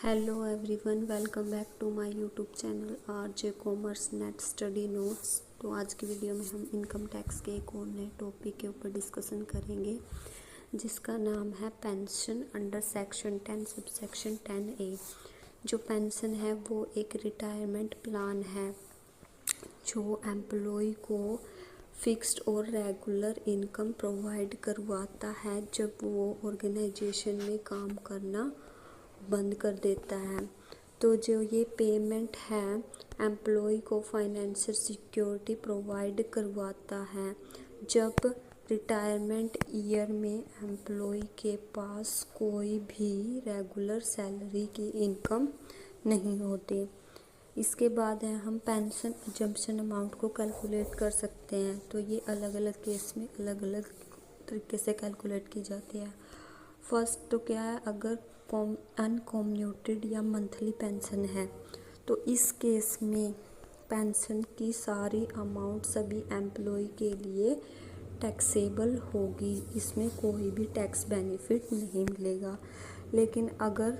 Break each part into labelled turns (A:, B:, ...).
A: Hello everyone, welcome back to my YouTube channel RJ commerce net study notes. तो आज की video में हम इनकम टैक्स के एक और नए टॉपिक के ऊपर डिस्कशन करेंगे जिसका नाम है pension under section 10 subsection 10A। जो पेंशन है वो एक रिटायरमेंट प्लान है जो एम्प्लॉय को फिक्स्ड और रेगुलर इनकम प्रोवाइड करवाता है जब वो ऑर्गेनाइजेशन में काम करना बंद कर देता है। तो जो ये पेमेंट है एम्प्लॉय को फाइनेंशियल सिक्योरिटी प्रोवाइड करवाता है जब रिटायरमेंट ईयर में एम्प्लॉय के पास कोई भी रेगुलर सैलरी की इनकम नहीं होती। इसके बाद है हम पेंशन अजम्पशन अमाउंट को कैलकुलेट कर सकते हैं। तो ये अलग अलग केस में अलग अलग तरीके से कैलकुलेट की जाती है। फर्स्ट तो क्या है, अगर अनकम्यूटेड या मंथली पेंशन है तो इस केस में पेंशन की सारी अमाउंट सभी एम्प्लॉय के लिए टैक्सेबल होगी, इसमें कोई भी टैक्स बेनिफिट नहीं मिलेगा। लेकिन अगर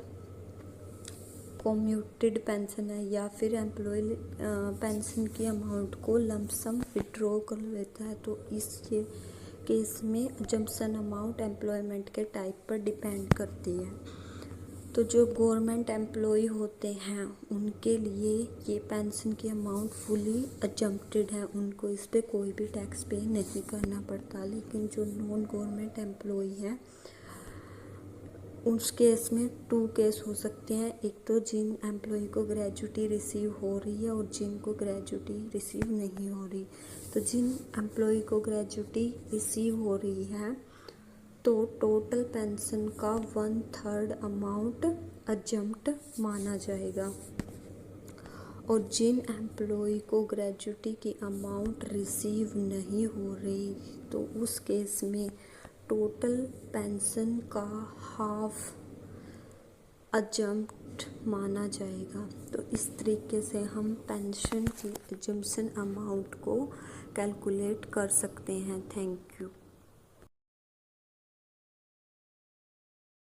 A: कम्यूटेड पेंशन है या फिर एम्प्लॉय पेंशन की अमाउंट को लमसम विड्रॉ कर लेता है तो इस केस में अजम्पशन अमाउंट एम्प्लॉयमेंट के टाइप पर डिपेंड करती है। तो जो गवर्नमेंट एम्प्लॉय होते हैं उनके लिए ये पेंशन की अमाउंट फुली अजम्प्टेड है, उनको इस पर कोई भी टैक्स पे नहीं करना पड़ता। लेकिन जो नॉन गवर्नमेंट एम्प्लॉय हैं उस केस में 2 केस हो सकते हैं। एक तो जिन एम्प्लॉय को ग्रेजुटी रिसीव हो रही है और जिनको ग्रेजुटी रिसीव नहीं हो रही। तो जिन एम्प्लॉय को ग्रेजुटी रिसीव हो रही है तो टोटल पेंशन का 1/3 अमाउंट अजम्प्ट माना जाएगा, और जिन एम्प्लॉय को ग्रेजुटी की अमाउंट रिसीव नहीं हो रही तो उस केस में टोटल पेंशन का हाफ अजम्प्ट माना जाएगा। तो इस तरीके से हम पेंशन की अजम्पशन अमाउंट को कैलकुलेट कर सकते हैं। Thank you.